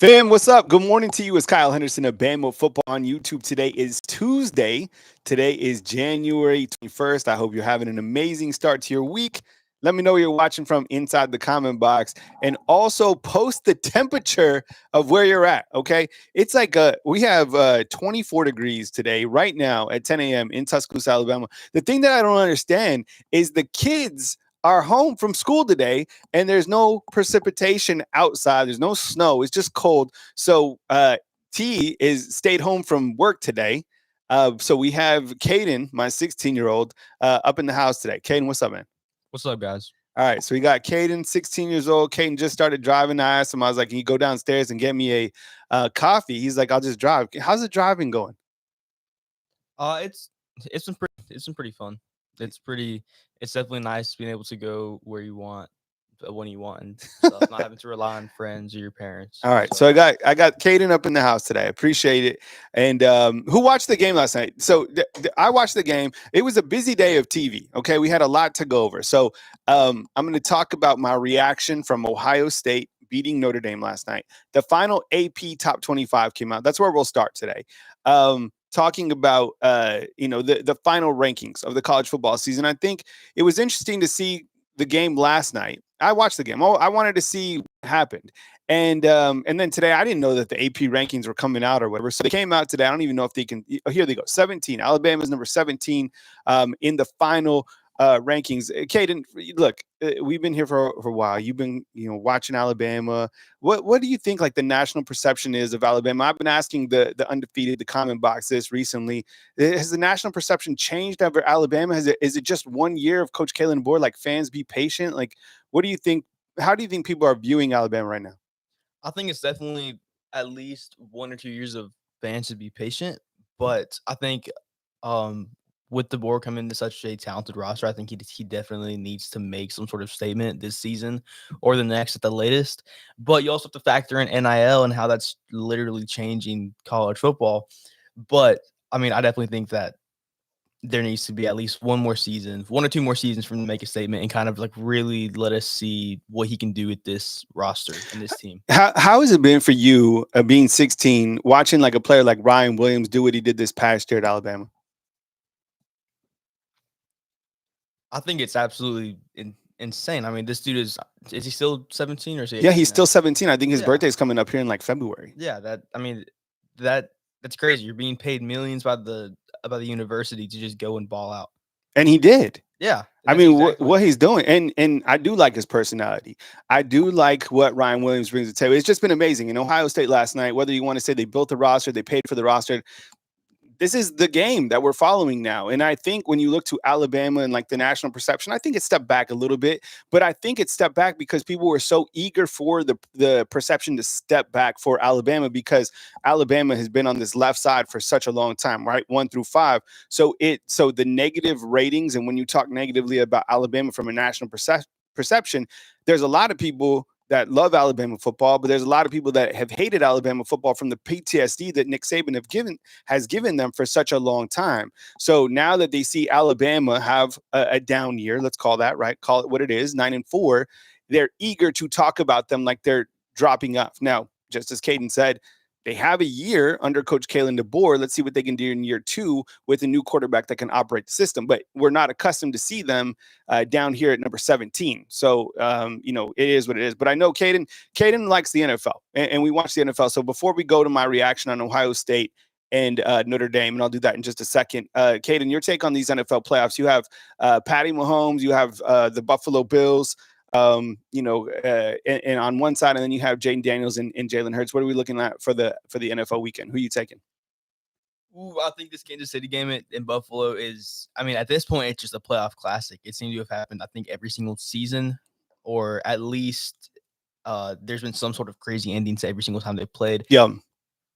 Fam, what's up? Good morning to you. It's Kyle Henderson of Bama Football on YouTube. Today is Tuesday. Today is January 21st. I hope you're having an amazing start to your week. Let me know where you're watching from inside the comment box, and also post the temperature of where you're at. Okay. It's like we have 24 degrees today, right now at 10 a.m. in Tuscaloosa, Alabama. The thing that I don't understand is the kids are home from school today and there's no precipitation outside. There's no snow. It's just cold. So T is stayed home from work today. So we have Caden, my 16-year-old, up in the house today. Caden, what's up, man? What's up, guys? All right, so we got Caden, 16 years old. Caden just started driving. I asked him, I was like, can you go downstairs and get me a coffee? He's like, I'll just drive. How's the driving going? It's been pretty fun. It's definitely nice being able to go where you want, when you want, and stuff, not having to rely on friends or your parents. All right, so I got Caden up in the house today. I appreciate it. And who watched the game last night? So I watched the game. It was a busy day of TV. Okay, we had a lot to go over. So I'm going to talk about my reaction from Ohio State beating Notre Dame last night. The final AP Top 25 came out. That's where we'll start today. Talking about the final rankings of the college football season. I think it was interesting to see the game last night. I watched the game. I wanted to see what happened. And then today, I didn't know that the AP rankings were coming out or whatever. So they came out today. I don't even know if they can. Here they go. 17. Alabama's number 17 in the final rankings. Caden, look, we've been here for a while. You've been, watching Alabama. What do you think, like, the national perception is of Alabama? I've been asking the undefeated, the comment box this recently. Has the national perception changed over Alabama? Is it just 1 year of Coach Kalen board? Like, fans, be patient. Like, what do you think? How do you think people are viewing Alabama right now? I think it's definitely at least 1 or 2 years of fans to be patient, but I think with the board coming to such a talented roster, I think he definitely needs to make some sort of statement this season or the next at the latest. But you also have to factor in NIL and how that's literally changing college football. But I mean, I definitely think that there needs to be at least 1 or 2 more seasons for him to make a statement and kind of like really let us see what he can do with this roster and this team. How has it been for you, being 16, watching like a player like Ryan Williams do what he did this past year at Alabama? I think it's absolutely insane. I mean, this dude is he still 17 or is he 18 Yeah, he's now? still 17. I think his birthday's coming up here in like February. Yeah, that's crazy. You're being paid millions by the university to just go and ball out. And he did. Yeah. I mean, what he's doing, and I do like his personality. I do like what Ryan Williams brings to the table. It's just been amazing. In Ohio State last night, whether you want to say they built the roster, they paid for the roster, this is the game that we're following now. And I think when you look to Alabama and like the national perception, I think it stepped back a little bit, but I think it stepped back because people were so eager for the perception to step back for Alabama, because Alabama has been on this left side for such a long time, right? 1 through 5. So the negative ratings, and when you talk negatively about Alabama from a national perception, there's a lot of people that love Alabama football, but there's a lot of people that have hated Alabama football from the PTSD that Nick Saban has given them for such a long time. So now that they see Alabama have a down year, let's call that, right? Call it what it is, 9-4. They're eager to talk about them like they're dropping off. Now, just as Caden said, they have a year under Coach Kalen DeBoer. Let's see what they can do in year 2 with a new quarterback that can operate the system. But we're not accustomed to see them down here at number 17. So, it is what it is. But I know Caden likes the NFL, and we watch the NFL. So before we go to my reaction on Ohio State and Notre Dame, and I'll do that in just a second. Caden, your take on these NFL playoffs. You have Patty Mahomes. You have the Buffalo Bills. And on one side, and then you have Jaden Daniels and Jalen Hurts. What are we looking at for the NFL weekend? Who are you taking? Ooh, I think this Kansas City game in Buffalo is, I mean, at this point, it's just a playoff classic. It seems to have happened, I think, every single season, or at least there's been some sort of crazy ending to every single time they've played. Yeah.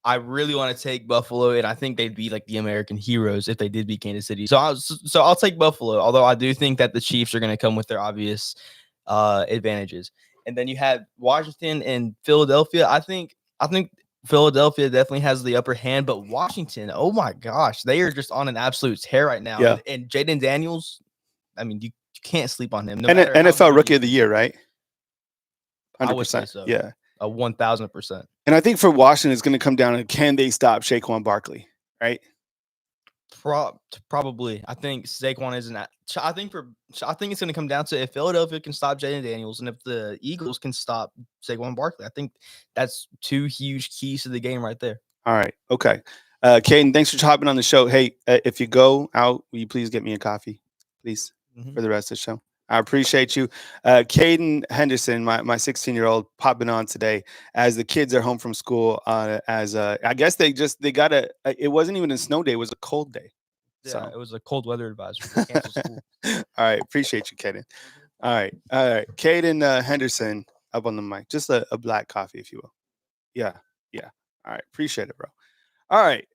I really want to take Buffalo, and I think they'd be like the American heroes if they did beat Kansas City. So I'll take Buffalo, although I do think that the Chiefs are going to come with their obvious advantages. And then you have Washington and Philadelphia. I think Philadelphia definitely has the upper hand, but Washington, oh my gosh, they are just on an absolute tear right now. Yeah. And Jaden Daniels, I mean, you can't sleep on him. And NFL Rookie of the Year, right? 100%. I would say so. Yeah. A 1000%. And I think for Washington, it's going to come down to can they stop Saquon Barkley, right? Probably. I think Saquon isn't. I think it's going to come down to if Philadelphia can stop Jaden Daniels and if the Eagles can stop Saquon Barkley. I think that's two huge keys to the game right there. All right. Okay. Caden, thanks for hopping on the show. Hey, if you go out, will you please get me a coffee, please, for the rest of the show? I appreciate you. Caden Henderson, my 16-year-old, popping on today as the kids are home from school. I guess they got it wasn't even a snow day. It was a cold day. Yeah, So it was a cold weather advisory. They canceled school. All right. Appreciate you, Caden. All right. Caden Henderson up on the mic. Just a black coffee, if you will. Yeah. Yeah. All right. Appreciate it, bro. All right.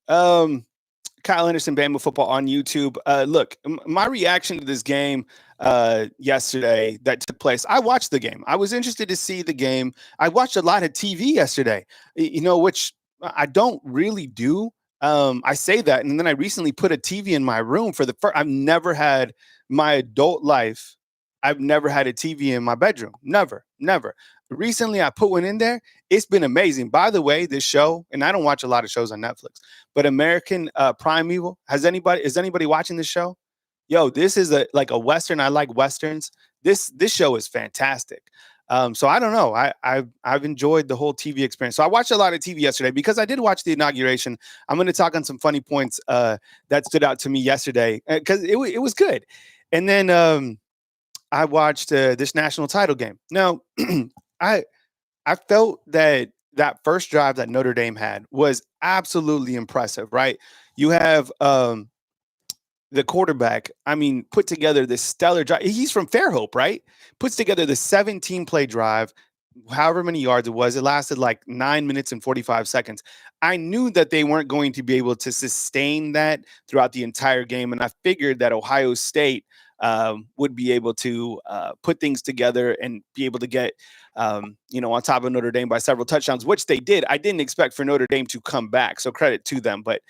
Kyle Henderson, Bama football on YouTube. Look, my reaction to this game yesterday that took place. I watched the game. I was interested to see the game. I watched a lot of TV yesterday, which I don't really do. I say that, and then I recently put a TV in my room for the first. I've never had my adult life. I've never had a TV in my bedroom. Never. Recently, I put one in there. It's been amazing. By the way, this show, and I don't watch a lot of shows on Netflix, but American Primeval. Is anybody watching this show? Yo, this is like a Western. I like Westerns. This show is fantastic. So I don't know. I've enjoyed the whole TV experience. So I watched a lot of TV yesterday because I did watch the inauguration. I'm going to talk on some funny points that stood out to me yesterday because it was good. And then I watched this national title game. Now, I felt that first drive that Notre Dame had was absolutely impressive, right? You have the quarterback, put together this stellar drive. He's from Fairhope, right? Puts together the 17-play drive, however many yards it was. It lasted like 9 minutes and 45 seconds. I knew that they weren't going to be able to sustain that throughout the entire game, and I figured that Ohio State would be able to put things together and be able to get, on top of Notre Dame by several touchdowns, which they did. I didn't expect for Notre Dame to come back, so credit to them. But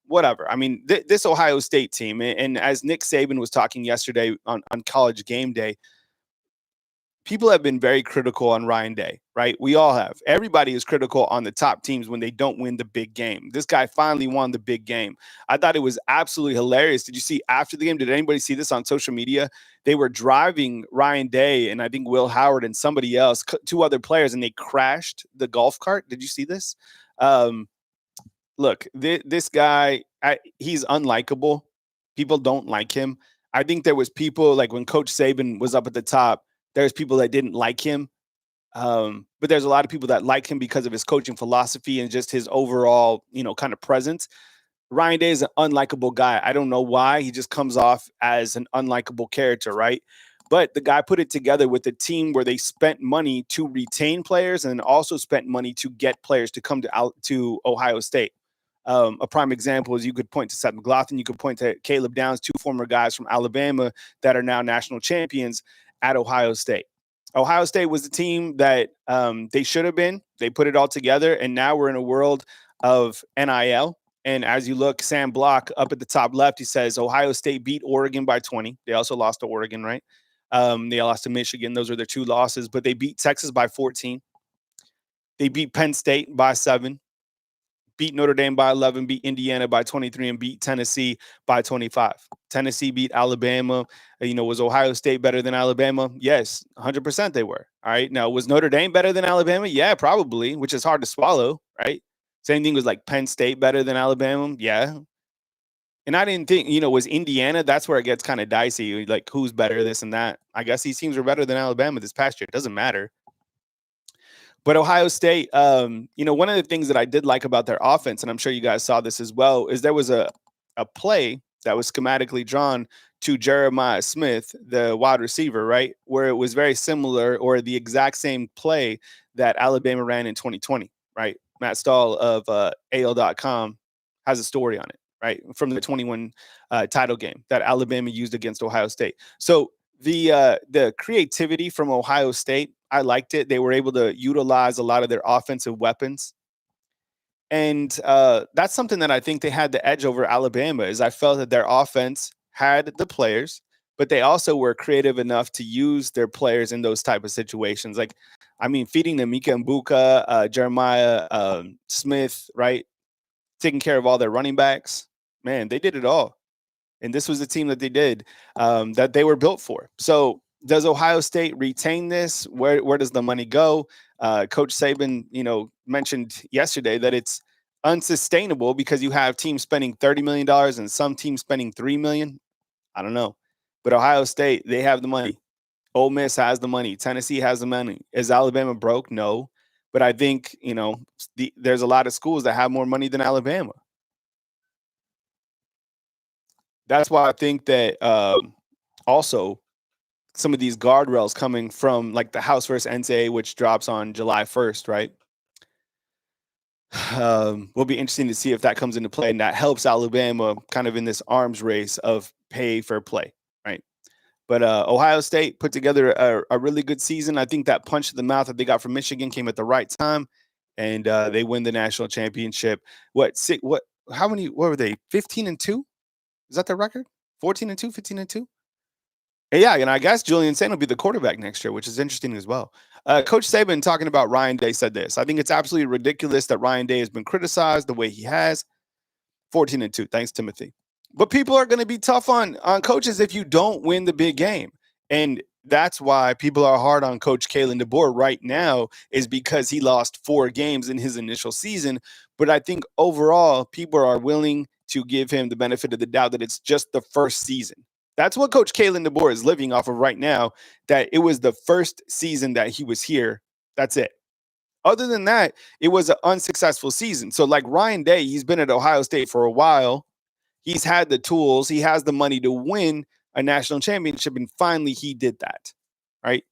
whatever. This Ohio State team, and as Nick Saban was talking yesterday on College Game Day, people have been very critical on Ryan Day, right? We all have. Everybody is critical on the top teams when they don't win the big game. This guy finally won the big game. I thought it was absolutely hilarious. Did you see after the game? Did anybody see this on social media? They were driving Ryan Day and I think Will Howard and somebody else, two other players, and they crashed the golf cart. Did you see this? Look, this guy, he's unlikable. People don't like him. I think there was people like when Coach Saban was up at the top, there's people that didn't like him. But there's a lot of people that like him because of his coaching philosophy and just his overall, kind of presence. Ryan Day is an unlikable guy. I don't know why. He just comes off as an unlikable character, right? But the guy put it together with a team where they spent money to retain players and also spent money to get players to come to Ohio State. A prime example is you could point to Seth McLaughlin. You could point to Caleb Downs, two former guys from Alabama that are now national champions at Ohio State. Ohio State was the team that they should have been. They put it all together, and now we're in a world of NIL. And as you look, Sam Block up at the top left, he says Ohio State beat Oregon by 20. They also lost to Oregon, right? They lost to Michigan. Those are their two losses, but they beat Texas by 14. They beat Penn State by 7. Beat Notre Dame by 11, beat Indiana by 23, and beat Tennessee by 25. Tennessee beat Alabama. Was Ohio State better than Alabama? Yes, 100% they were. All right. Now, was Notre Dame better than Alabama? Yeah, probably, which is hard to swallow, right? Same thing was like Penn State better than Alabama? Yeah. And I didn't think, was Indiana? That's where it gets kind of dicey. Like, who's better, this and that. I guess these teams were better than Alabama this past year. It doesn't matter. But Ohio State, one of the things that I did like about their offense, and I'm sure you guys saw this as well, is there was a play that was schematically drawn to Jeremiah Smith, the wide receiver, right? Where it was very similar or the exact same play that Alabama ran in 2020, right? Matt Stahl of AL.com has a story on it, right? From the 21 title game that Alabama used against Ohio State. So the creativity from Ohio State, I liked it. They were able to utilize a lot of their offensive weapons. And that's something that I think they had the edge over Alabama is I felt that their offense had the players, but they also were creative enough to use their players in those type of situations. Like I mean, feeding them Mika Mbuka, Jeremiah Smith, right? Taking care of all their running backs. Man, they did it all. And this was the team that they did, that they were built for. So does Ohio State retain this? Where does the money go? Coach Saban, mentioned yesterday that it's unsustainable because you have teams spending $30 million and some teams spending $3 million. I don't know, but Ohio State, they have the money. Ole Miss has the money. Tennessee has the money. Is Alabama broke? No, but I think there's a lot of schools that have more money than Alabama. That's why I think that also some of these guardrails coming from like the House versus NCAA, which drops on July 1st, right? Will be interesting to see if that comes into play and that helps Alabama kind of in this arms race of pay for play, right? But Ohio State put together a really good season. I think that punch to the mouth that they got from Michigan came at the right time, and they win the national championship. How many? What were they? 15-2? Is that the record? 14-2, 15-2? Yeah, and I guess Julian Saint will be the quarterback next year, which is interesting as well. Coach Saban talking about Ryan Day said this. I think it's absolutely ridiculous that Ryan Day has been criticized the way he has. 14-2. Thanks, Timothy. But people are going to be tough on coaches if you don't win the big game. And that's why people are hard on Coach Kalen DeBoer right now, is because he lost 4 games in his initial season. But I think overall, people are willing to give him the benefit of the doubt that it's just the first season. That's what Coach Kalen DeBoer is living off of right now, that it was the first season that he was here. That's it. Other than that, it was an unsuccessful season. So like Ryan Day, he's been at Ohio State for a while. He's had the tools. He has the money to win a national championship, and finally he did that, right?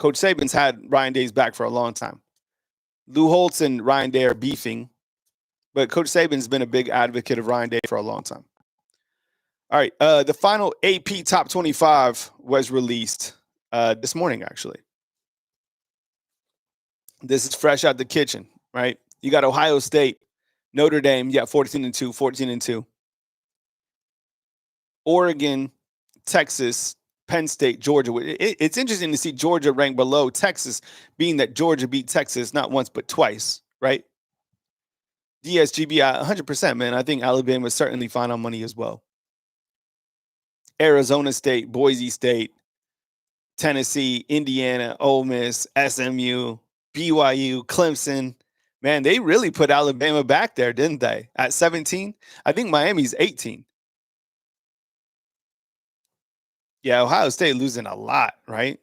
Coach Saban's had Ryan Day's back for a long time. Lou Holtz and Ryan Day are beefing, but Coach Saban's been a big advocate of Ryan Day for a long time. All right, the final AP Top 25 was released this morning, actually. This is fresh out the kitchen, right? You got Ohio State, Notre Dame, 14-2, 14-2. Oregon, Texas, Penn State, Georgia. It's interesting to see Georgia ranked below Texas, being that Georgia beat Texas not once but twice, right? DSGB, 100%, man. I think Alabama is certainly fine on money as well. Arizona State, Boise State, Tennessee, Indiana, Ole Miss, SMU, BYU, Clemson. Man, they really put Alabama back there, didn't they? At 17? I think Miami's 18. Yeah, Ohio State losing a lot, right?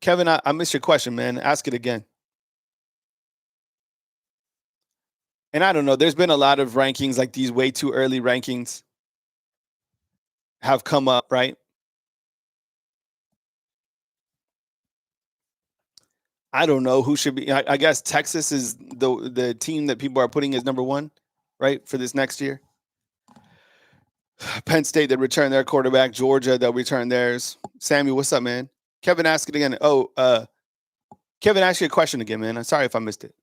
Kevin, I missed your question, man. Ask it again. And I don't know, there's been a lot of rankings, like these way too early rankings have come up, right? I don't know who should be. I guess Texas is the team that people are putting as number 1, right, for this next year. Penn State, that return their quarterback. Georgia, they'll return theirs. Samuel, what's up, man? Kevin, ask it again. Kevin, ask you a question again, man. I'm sorry if I missed it.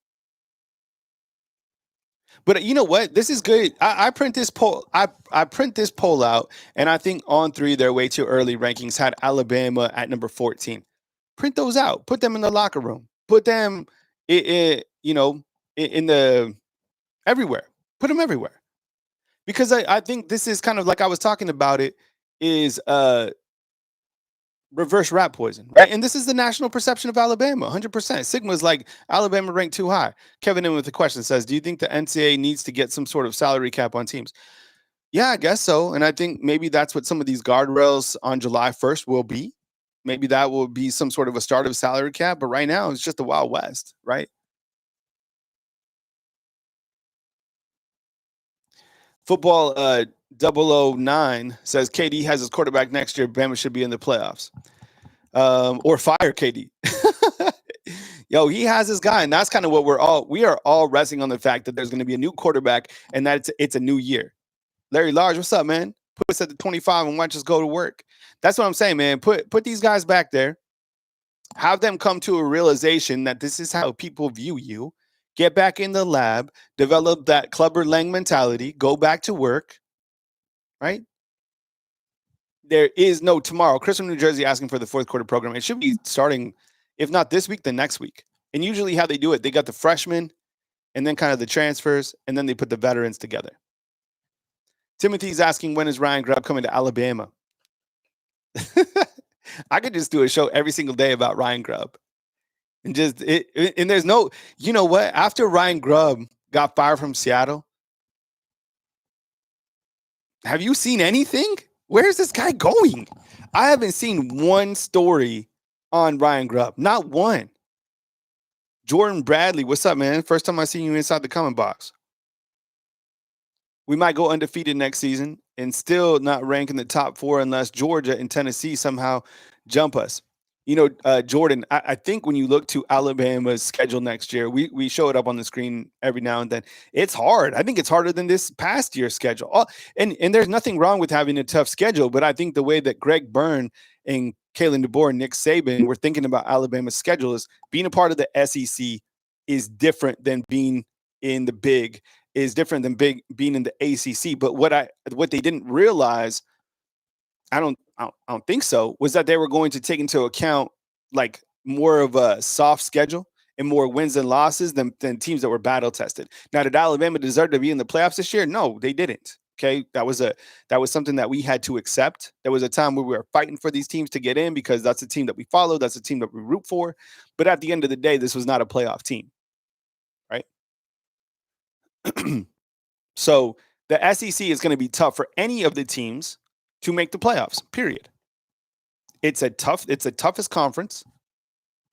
But you know what? This is good. I print this poll. I print this poll out, and I think on 3 their way too early rankings had Alabama at number 14. Print those out. Put them in the locker room. Put them, in the everywhere. Put them everywhere. Because I think this is kind of like I was talking about it, is reverse rat poison, right? And this is the national perception of Alabama, 100%. Sigma's like, Alabama ranked too high. Kevin in with the question says, do you think the NCAA needs to get some sort of salary cap on teams? Yeah, I guess so. And I think maybe that's what some of these guardrails on July 1st will be. Maybe that will be some sort of a start of salary cap. But right now, it's just the Wild West, right? Football 009 says KD has his quarterback next year. Bama should be in the playoffs. Or fire KD. Yo, he has his guy, and that's kind of what we are all resting on the fact that there's going to be a new quarterback and that it's a new year. Larry Large, what's up, man? Put us at the 25 and watch us go to work. That's what I'm saying, man. Put these guys back there. Have them come to a realization that this is how people view you. Get back in the lab, develop that Clubber Lang mentality, go back to work, right? There is no tomorrow. Chris from New Jersey asking for the fourth quarter program. It should be starting, if not this week, then next week. And usually how they do it, they got the freshmen and then kind of the transfers, and then they put the veterans together. Timothy's asking, when is Ryan Grubb coming to Alabama? I could just do a show every single day about Ryan Grubb. And just and there's no, you know what? After Ryan Grubb got fired from Seattle, have you seen anything? Where's this guy going? I haven't seen one story on Ryan Grubb. Not one. Jordan Bradley, what's up, man? First time I seen you inside the comment box. We might go undefeated next season and still not rank in the top 4 unless Georgia and Tennessee somehow jump us. You know, Jordan, I think when you look to Alabama's schedule next year, we show it up on the screen every now and then. It's hard. I think it's harder than this past year's schedule. And there's nothing wrong with having a tough schedule, but I think the way that Greg Byrne and Kalen DeBoer and Nick Saban were thinking about Alabama's schedule is being a part of the SEC is different than being in the Big, is different than being in the ACC. But what they didn't realize, I don't think so, was that they were going to take into account like more of a soft schedule and more wins and losses than teams that were battle tested. Now, did Alabama deserve to be in the playoffs this year? No, they didn't. Okay, that was something that we had to accept. There was a time where we were fighting for these teams to get in because that's a team that we follow, that's a team that we root for. But at the end of the day, this was not a playoff team, right? So the SEC is going to be tough for any of the teams to make the playoffs, period. It's the toughest conference.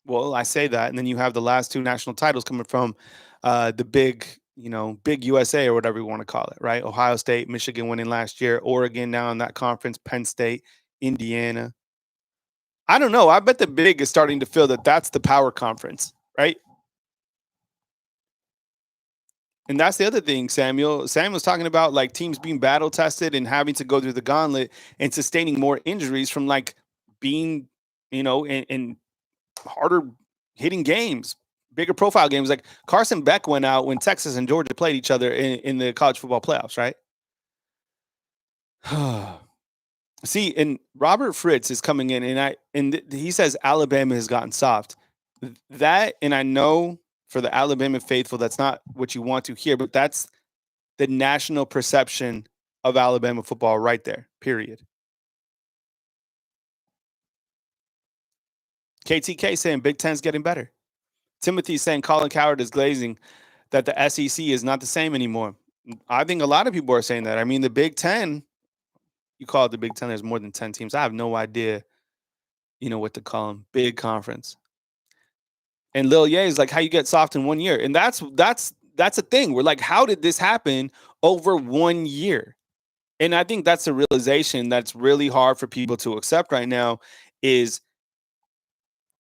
Well, I say that, and then you have the last 2 national titles coming from the big USA or whatever you want to call it, right? Ohio State, Michigan winning last year, Oregon now in that conference, Penn State, Indiana. I don't know. I bet the Big is starting to feel that that's the power conference, right? And that's the other thing, Samuel. Sam was talking about like teams being battle tested and having to go through the gauntlet and sustaining more injuries from like being, in harder hitting games, bigger profile games. Like Carson Beck went out when Texas and Georgia played each other in the college football playoffs, right? See, and Robert Fritz is coming in, and he says Alabama has gotten soft. That, and I know for the Alabama faithful, that's not what you want to hear, but that's the national perception of Alabama football right there, period. KTK saying Big Ten's getting better. Timothy saying Colin Cowherd is glazing that the SEC is not the same anymore. I think a lot of people are saying that. I mean, the Big Ten, you call it the Big Ten, there's more than 10 teams. I have no idea, what to call them. Big conference. And Lil Ye is like, how you get soft in 1 year. And that's a thing. We're like, how did this happen over 1 year? And I think that's a realization that's really hard for people to accept right now, is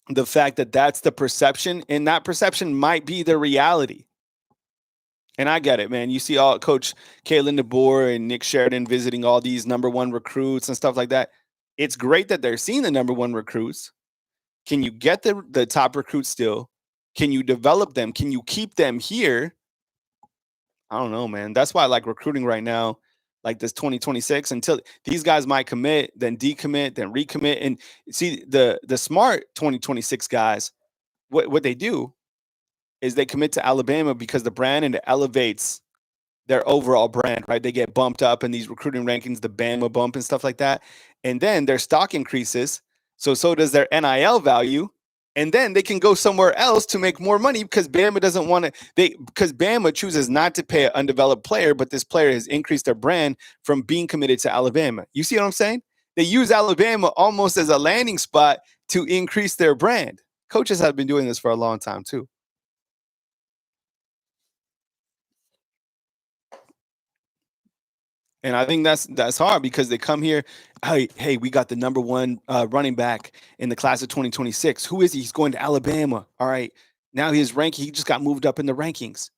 the fact that that's the perception, and that perception might be the reality. And I get it, man. You see all Coach Kalen DeBoer and Nick Sheridan visiting all these number 1 recruits and stuff like that. It's great that they're seeing the number 1 recruits. Can you get the top recruits still? Can you develop them? Can you keep them here? I don't know, man. That's why I like recruiting right now, like this 2026, until these guys might commit, then decommit, then recommit. And see, the smart 2026 guys, what they do is they commit to Alabama because the brand, and it elevates their overall brand, right? They get bumped up in these recruiting rankings, the Bama bump and stuff like that. And then their stock increases. So does their NIL value. And then they can go somewhere else to make more money because Bama doesn't want to, because Bama chooses not to pay an undeveloped player, but this player has increased their brand from being committed to Alabama. You see what I'm saying? They use Alabama almost as a landing spot to increase their brand. Coaches have been doing this for a long time too. And I think that's hard because they come here. Hey, we got the number 1 running back in the class of 2026. Who is he? He's going to Alabama. All right. Now his ranking, he just got moved up in the rankings.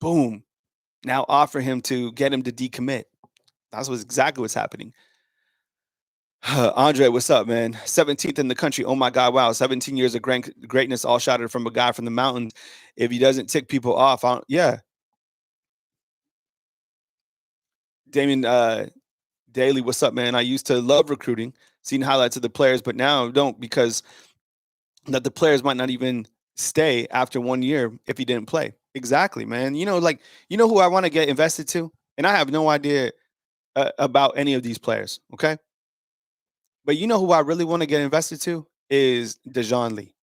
Boom. Now offer him to get him to decommit. That's exactly what's happening. Andre, what's up, man? 17th in the country. Oh my God. Wow. 17 years of greatness, all shouted from a guy from the mountains. If he doesn't tick people off, yeah. Damon Daily, what's up, man? I used to love recruiting, seeing highlights of the players, but now I don't because that the players might not even stay after 1 year if he didn't play. Exactly, man. Like who I want to get invested to, and I have no idea about any of these players. Okay, but who I really want to get invested to is Dejon Lee.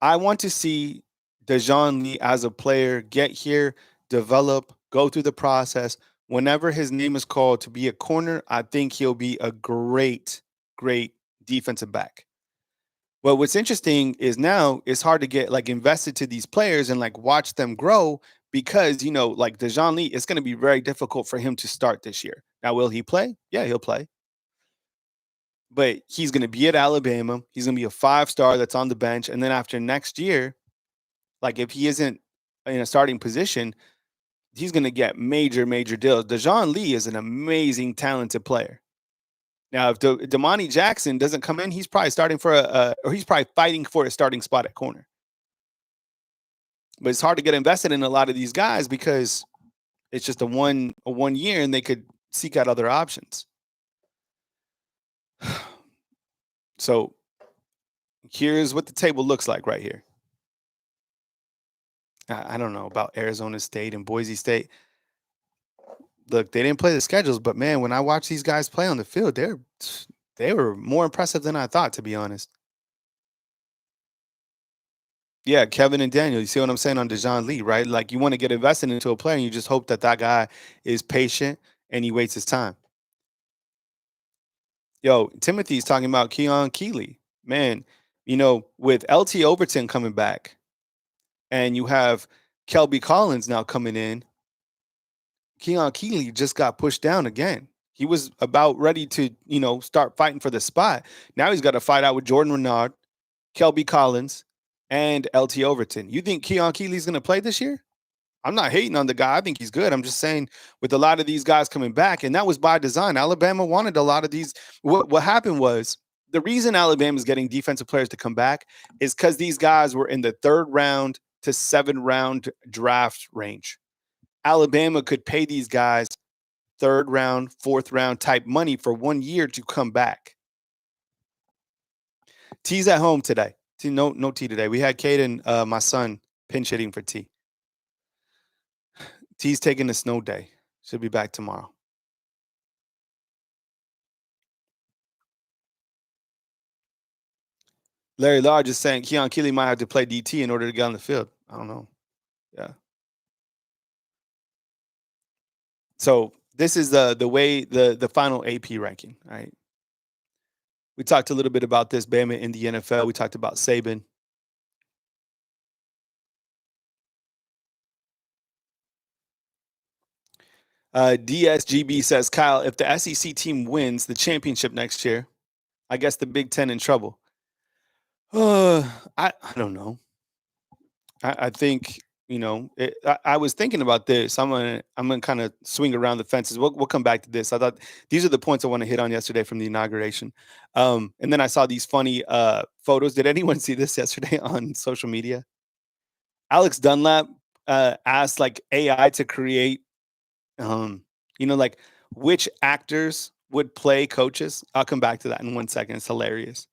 I want to see Dejon Lee as a player get here, develop, go through the process. Whenever his name is called to be a corner, I think he'll be a great, great defensive back. But what's interesting is now it's hard to get like invested to these players and like watch them grow because like Dejon Lee, it's going to be very difficult for him to start this year. Now, will he play? Yeah, he'll play. But he's going to be at Alabama. He's going to be a 5-star that's on the bench, and then after next year, like if he isn't in a starting position, he's going to get major, major deals. Dejon Lee is an amazing, talented player. Now, if Damani Jackson doesn't come in, he's probably starting for or he's probably fighting for a starting spot at corner. But it's hard to get invested in a lot of these guys because it's just a one year, and they could seek out other options. So here's what the table looks like right here. I don't know about Arizona State and Boise State. Look, they didn't play the schedules, but man, when I watch these guys play on the field, they were more impressive than I thought, to be honest. Yeah, Kevin and Daniel, you see what I'm saying on Dejon Lee, right? Like you want to get invested into a player, and you just hope that guy is patient and he waits his time. Yo, Timothy's talking about Keon Keeley. Man, with LT Overton coming back, and you have Kelby Collins now coming in, Keon Keeley just got pushed down again. He was about ready to, start fighting for the spot. Now he's got to fight out with Jordan Renard, Kelby Collins, and LT Overton. You think Keon Keeley's going to play this year? I'm not hating on the guy. I think he's good. I'm just saying with a lot of these guys coming back, and that was by design. Alabama wanted a lot of these. What happened was the reason Alabama is getting defensive players to come back is because these guys were in the 3rd round to 7th round draft range. Alabama could pay these guys 3rd round, 4th round type money for 1 year to come back. T's at home today. No T today. We had Caden, my son, pinch hitting for T. T's taking a snow day. Should be back tomorrow. Larry Large is saying Keon Keeley might have to play DT in order to get on the field. I don't know. Yeah. So this is the way the final AP ranking, right? We talked a little bit about this, Bama in the NFL. We talked about Saban. DSGB says, Kyle, if the SEC team wins the championship next year, I guess the Big Ten in trouble. I don't know. I think I was thinking about this. I'm gonna kind of swing around the fences. We'll come back to this. I thought these are the points I want to hit on yesterday from the inauguration, and then I saw these funny photos. Did anyone see this yesterday on social media? Alex Dunlap asked like AI to create, like which actors would play coaches. I'll come back to that in 1 second. It's hilarious.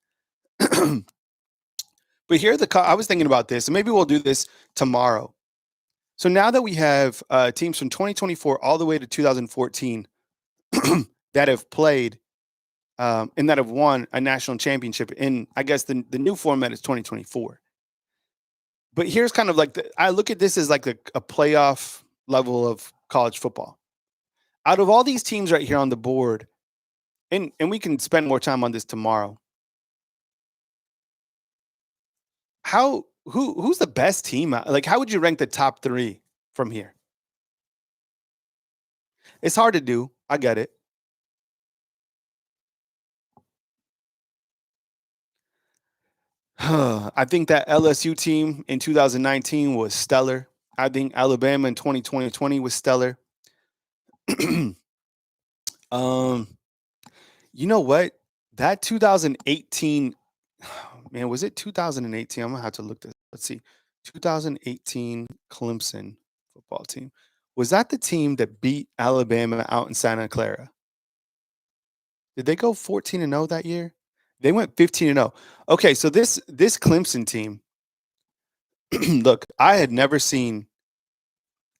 But here I was thinking about this, and maybe we'll do this tomorrow. So now that we have teams from 2024 all the way to 2014 that have played and that have won a national championship in, I guess the new format is 2024. But here's kind of like I look at this as like a playoff level of college football. Out of all these teams right here on the board, and we can spend more time on this tomorrow. Who's the best team? Like, how would you rank the top 3 from here? It's hard to do. I get it. I think that LSU team in 2019 was stellar. I think Alabama in 2020 was stellar. You know what? That 2018, man, was it 2018? I'm gonna have to look this. Let's see. 2018 Clemson football team. Was that the team that beat Alabama out in Santa Clara? Did they go 14-0 that year? They went 15-0. Okay, so this Clemson team, look, I had never seen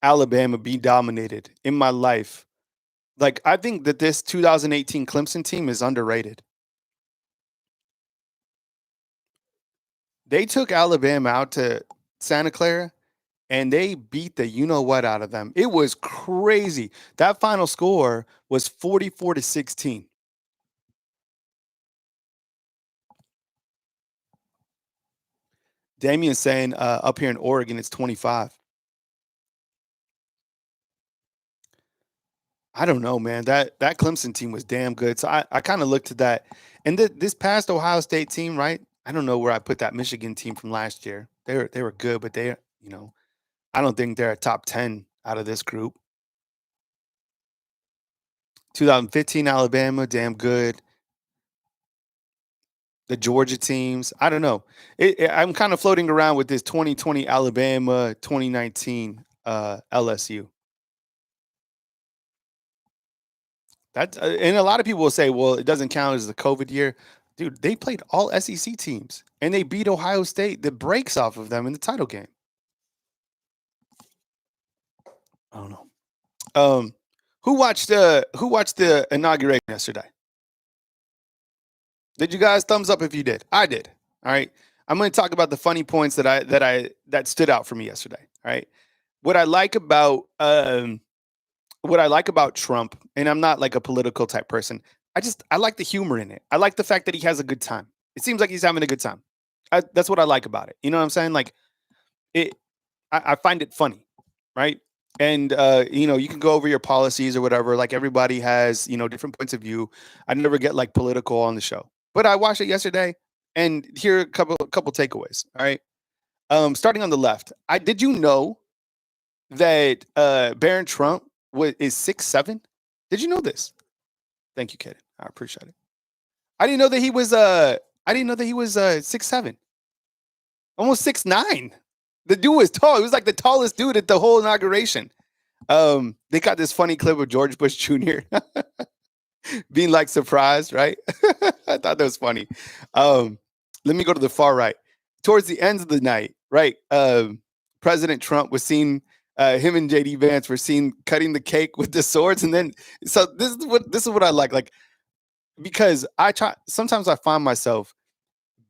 Alabama be dominated in my life. Like, I think that this 2018 Clemson team is underrated. They took Alabama out to Santa Clara and they beat the you know what out of them. It was crazy. That final score was 44-16. Damien's saying up here in Oregon, it's 25. I don't know, man. That Clemson team was damn good. So I kind of looked at that. And this past Ohio State team, right? I don't know where I put that Michigan team from last year. They were good, but I don't think they're a top 10 out of this group. 2015 Alabama, damn good. The Georgia teams, I don't know. I'm kind of floating around with this 2020 Alabama, 2019 LSU. And a lot of people will say, well, it doesn't count as the COVID year. Dude, they played all SEC teams and they beat Ohio State the breaks off of them in the title game. I don't know. Who watched the inauguration yesterday? Did you guys thumbs up if you did? I did. All right. I'm going to talk about the funny points that stood out for me yesterday. All right. What I like about Trump, and I'm not like a political type person. I like the humor in it. I like the fact that he has a good time. It seems like he's having a good time. That's what I like about it. You know what I'm saying? Like I find it funny, right? And you can go over your policies or whatever. Like everybody has, different points of view. I never get like political on the show, but I watched it yesterday, and here are a couple takeaways. All right, starting on the left, did you know that Barron Trump is 6'7"? Did you know this? Thank you, Kaden. I appreciate it. I didn't know that he was 6'7", almost 6'9". The dude was tall. He was like the tallest dude at the whole inauguration. They got this funny clip of George Bush Jr. being like surprised, right? I thought that was funny. Let me go to the far right. Towards the end of the night, right? President Trump was seen. Him and JD Vance were seen cutting the cake with the swords, and then so this is what I like because sometimes I find myself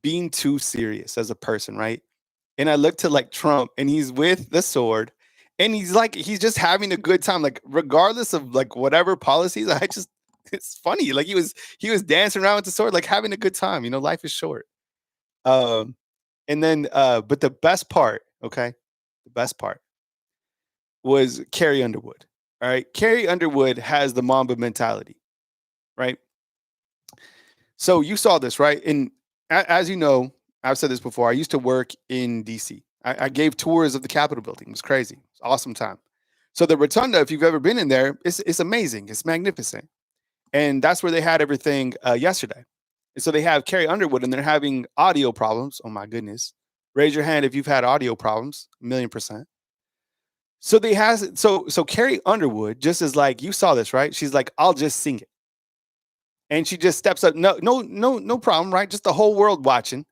being too serious as a person, right? And I look to like Trump, and he's with the sword, and he's just having a good time, like regardless of like whatever policies. It's funny, like he was dancing around with the sword, like having a good time. Life is short. And then, but the best part, okay, the best part was Carrie Underwood. All right, Carrie Underwood has the Mamba mentality, right? So you saw this, right? And as you know, I've said this before. I used to work in DC. I gave tours of the Capitol building. It was crazy. It was an awesome time. So the rotunda, if you've ever been in there, it's amazing. It's magnificent. And that's where they had everything yesterday. And so they have Carrie Underwood, and they're having audio problems. Oh my goodness! Raise your hand if you've had audio problems. 1,000,000%. So Carrie Underwood just is like, you saw this, right? She's like, I'll just sing it. And she just steps up. No problem, right? Just the whole world watching.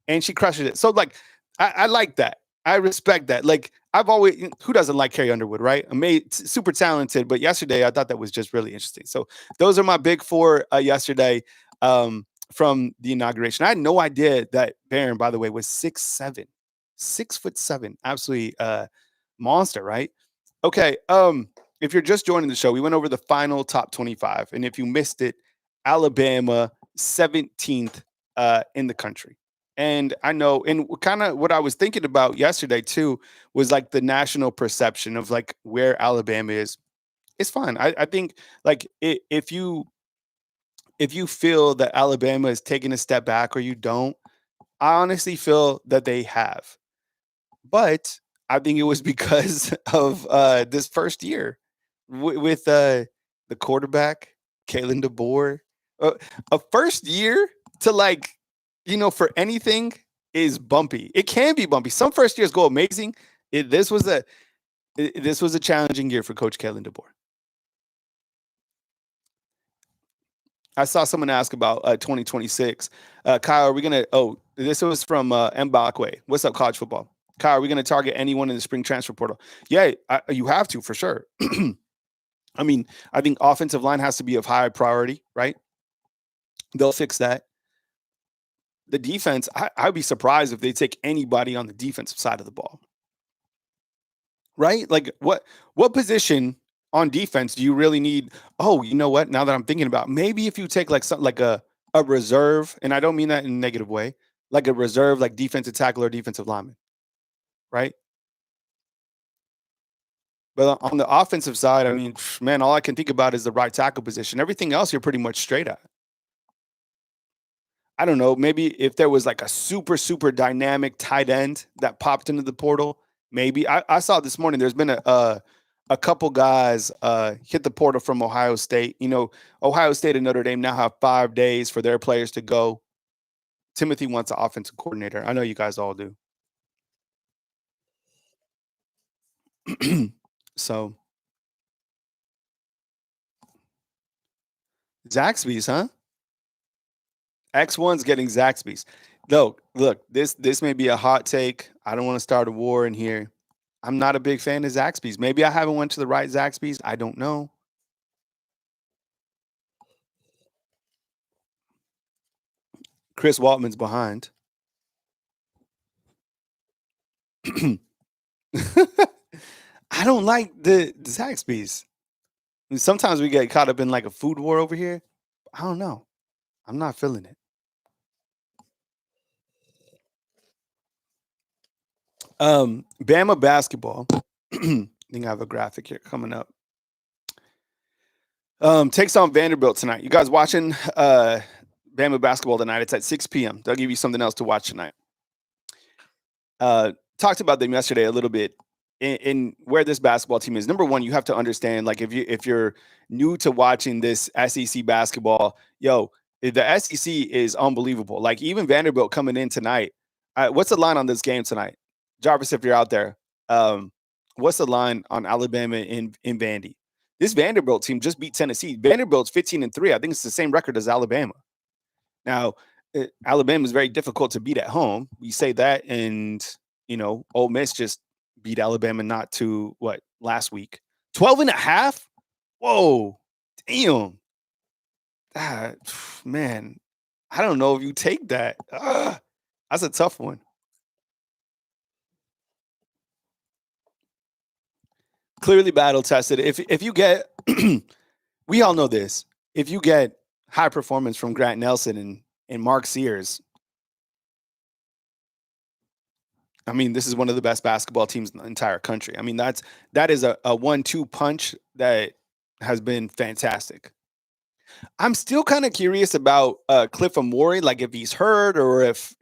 And she crushes it. So like, I like that. I respect that. Like who doesn't like Carrie Underwood, right? Super talented. But yesterday, I thought that was just really interesting. So those are my big four yesterday from the inauguration. I had no idea that Barron, by the way, was 6'7", 6'7", absolutely monster, right? Okay. If you're just joining the show, we went over the final top 25. And if you missed it, Alabama 17th in the country. And I know, and kind of what I was thinking about yesterday too was like the national perception of like where Alabama is. It's fine. I think like if you feel that Alabama is taking a step back or you don't, I honestly feel that they have. But I think it was because of this first year with the quarterback, Kalen DeBoer. A first year to like, for anything is bumpy. It can be bumpy. Some first years go amazing. This was a challenging year for Coach Kalen DeBoer. I saw someone ask about 2026. Kyle, are we gonna? Oh, this was from Mbakwe. What's up, college football? Kyle, are we gonna target anyone in the spring transfer portal? Yeah, you have to for sure. I mean, I think offensive line has to be of high priority, right? They'll fix that. The defense, I'd be surprised if they take anybody on the defensive side of the ball, right? Like what position on defense do you really need? Oh, you know what? Now that I'm thinking about, maybe if you take like something like a reserve, and I don't mean that in a negative way, like a reserve, like defensive tackle or defensive lineman, right? But on the offensive side, I mean, man, all I can think about is the right tackle position. Everything else, you're pretty much straight at. I don't know, maybe if there was like a super, super dynamic tight end that popped into the portal, maybe. I saw this morning there's been a couple guys hit the portal from Ohio State. You know, Ohio State and Notre Dame now have 5 days for their players to go. Timothy wants an offensive coordinator. I know you guys all do. So Zaxby's, huh? X1's getting Zaxby's. Look, this may be a hot take. I don't want to start a war in here. I'm not a big fan of Zaxby's. Maybe I haven't went to the right Zaxby's. I don't know. Chris Waltman's behind. I don't like the Zaxby's. Sometimes we get caught up in like a food war over here. I don't know. I'm not feeling it. Bama basketball. I think I have a graphic here coming up. Takes on Vanderbilt tonight. You guys watching Bama basketball tonight? It's at 6 p.m. They'll give you something else to watch tonight. Talked about them yesterday a little bit in where this basketball team is. Number one, you have to understand, like if you're new to watching this SEC basketball, the SEC is unbelievable. Like even Vanderbilt coming in tonight. What's the line on this game tonight? Jarvis, if you're out there, what's the line on Alabama in Vandy? This Vanderbilt team just beat Tennessee. Vanderbilt's 15-3. I think it's the same record as Alabama. Now, Alabama is very difficult to beat at home. We say that, and Ole Miss just beat Alabama not to last week. 12.5. Whoa, damn. Man, I don't know if you take that. That's a tough one. Clearly battle tested. If you get, we all know this. If you get high performance from Grant Nelson and Mark Sears, I mean, this is one of the best basketball teams in the entire country. I mean, that is a 1-2 punch that has been fantastic. I'm still kind of curious about Cliff Amore, like if he's hurt or if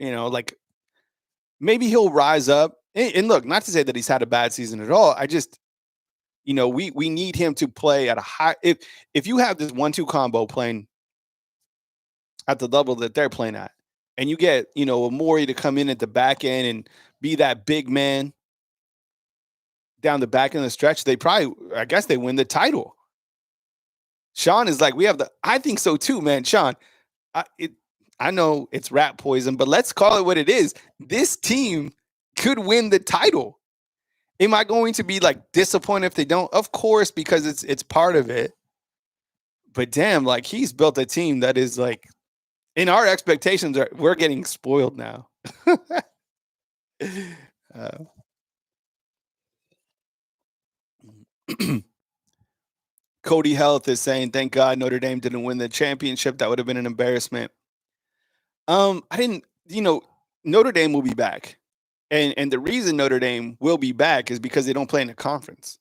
maybe he'll rise up. And look, not to say that he's had a bad season at all. I just we need him to play at a high. If you have this 1-2 combo playing at the level that they're playing at, and you get Amore to come in at the back end and be that big man down the back end of the stretch, I guess they win the title. Sean is like, I think so too, man. Sean, I know it's rat poison, but let's call it what it is. This team could win the title. Am I going to be like disappointed if they don't? Of course, because it's part of it. But damn, like he's built a team that is like, in our expectations, we're getting spoiled now. Cody Health is saying, thank God Notre Dame didn't win the championship. That would have been an embarrassment. Notre Dame will be back. And the reason Notre Dame will be back is because they don't play in a conference.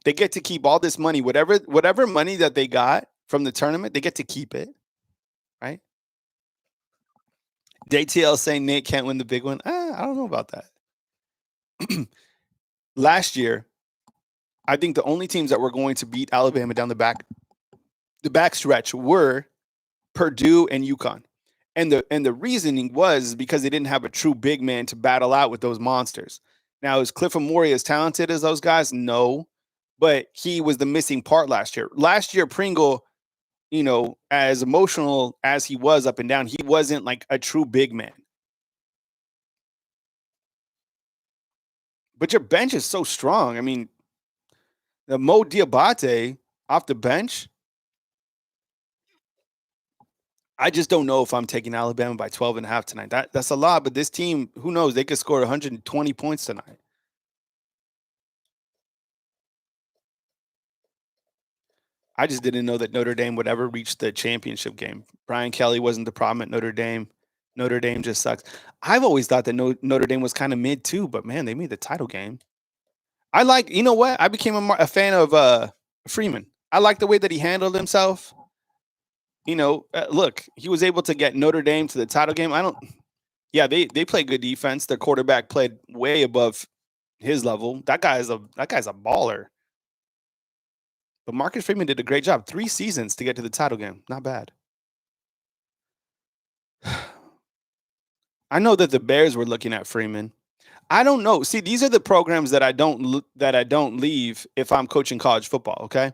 They get to keep all this money, whatever money that they got from the tournament, they get to keep it, right? DayTL saying Nate can't win the big one. I don't know about that. Last year, I think the only teams that were going to beat Alabama down the backstretch were Purdue and UConn. And the reasoning was because they didn't have a true big man to battle out with those monsters. Now, is Cliff Amore as talented as those guys? No, but he was the missing part last year. Last year, Pringle, as emotional as he was up and down, he wasn't like a true big man. But your bench is so strong. I mean, the Mo Diabate off the bench, I just don't know if I'm taking Alabama by 12 and a half tonight. That's a lot, but this team, who knows? They could score 120 points tonight. I just didn't know that Notre Dame would ever reach the championship game. Brian Kelly wasn't the problem at Notre Dame. Notre Dame just sucks. I've always thought that Notre Dame was kind of mid too, but man, they made the title game. I like, you know what? I became a fan of Freeman. I like the way that he handled himself. Look, he was able to get Notre Dame to the title game. Yeah, they play good defense. Their quarterback played way above his level. That guy's a baller. But Marcus Freeman did a great job. 3 seasons to get to the title game. Not bad. I know that the Bears were looking at Freeman. I don't know. See, these are the programs that I don't leave if I'm coaching college football, okay?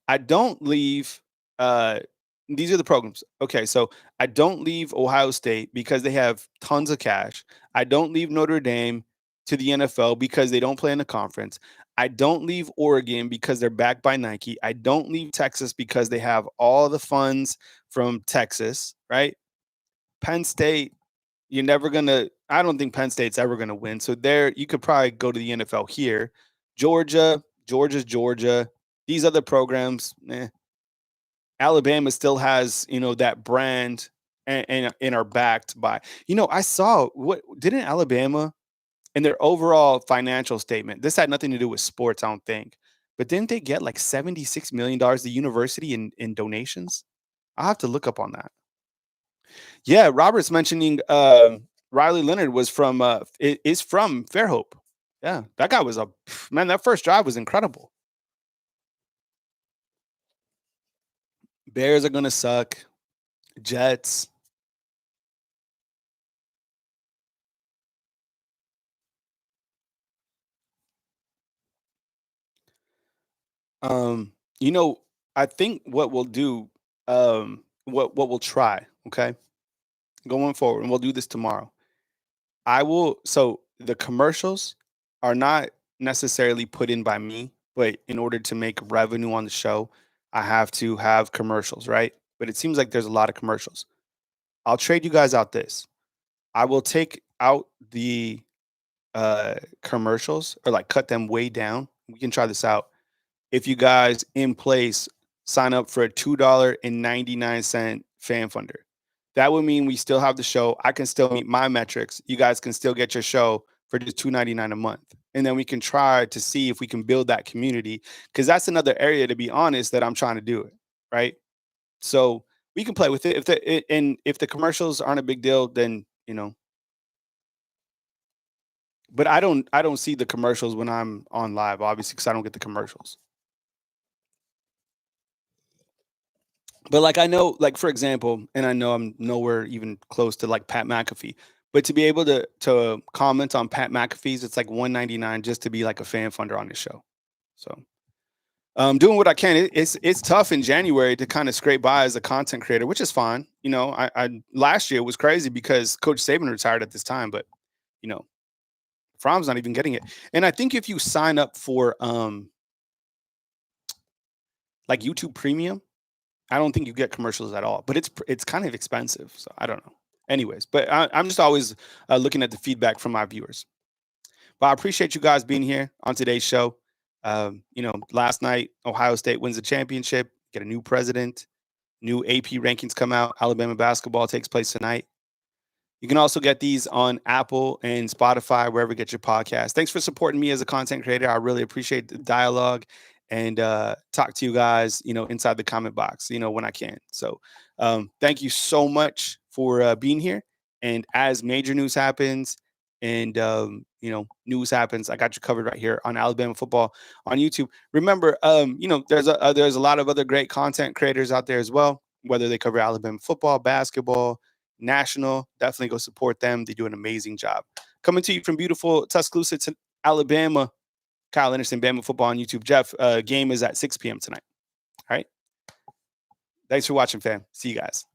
I don't leave these are the programs. Okay, so I don't leave Ohio State because they have tons of cash. I don't leave Notre Dame to the NFL because they don't play in the conference. I don't leave Oregon because they're backed by Nike. I don't leave Texas because they have all the funds from Texas, right? Penn State, you're never gonna. I don't think Penn State's ever gonna win. So there, you could probably go to the NFL here. Georgia's Georgia. These other programs, Alabama still has that brand and are backed by. I saw what didn't Alabama in their overall financial statement. This had nothing to do with sports, I don't think. But didn't they get like $76 million the university in donations? I'll have to look up on that. Yeah, Robert's mentioning Riley Leonard is from Fairhope. Yeah, that guy was man. That first drive was incredible. Bears are gonna suck. Jets. Um, you know, I think what we'll do, what we'll try, okay, going forward, and we'll do this tomorrow. So the commercials are not necessarily put in by me, but in order to make revenue on the show, I have to have commercials, right? But it seems like there's a lot of commercials. I'll trade you guys out this. I will take out the commercials or like cut them way down. We can try this out. If you guys in place sign up for a $2.99 fan funder. That would mean we still have the show. I can still meet my metrics. You guys can still get your show for just $2.99 a month. And then we can try to see if we can build that community. Because that's another area, to be honest, that I'm trying to do it. Right. So we can play with it. If the commercials aren't a big deal, then but I don't see the commercials when I'm on live, obviously, because I don't get the commercials. But like I know, like for example, and I know I'm nowhere even close to like Pat McAfee, but to be able to comment on Pat McAfee's, it's like 199 just to be like a fan funder on this show. So doing what I can. It's tough in January to kind of scrape by as a content creator, which is fine. I last year was crazy because Coach Saban retired at this time, but you know, Fromm's not even getting it. And I think if you sign up for like YouTube Premium, I don't think you get commercials at all, but it's kind of expensive. So I don't know. Anyways, but I'm just always looking at the feedback from my viewers. But I appreciate you guys being here on today's show. Last night Ohio State wins the championship, get a new president, new AP rankings come out. Alabama basketball takes place tonight. You can also get these on Apple and Spotify, wherever you get your podcast. Thanks for supporting me as a content creator. I really appreciate the dialogue and talk to you guys, inside the comment box, when I can. So thank you so much for being here. And as major news happens and, news happens, I got you covered right here on Alabama football on YouTube. Remember, there's a lot of other great content creators out there as well, whether they cover Alabama football, basketball, national. Definitely go support them. They do an amazing job. Coming to you from beautiful Tuscaloosa, Alabama. Kyle Henderson, Bama football on YouTube. Jeff, game is at 6 p.m. tonight. All right. Thanks for watching, fam. See you guys.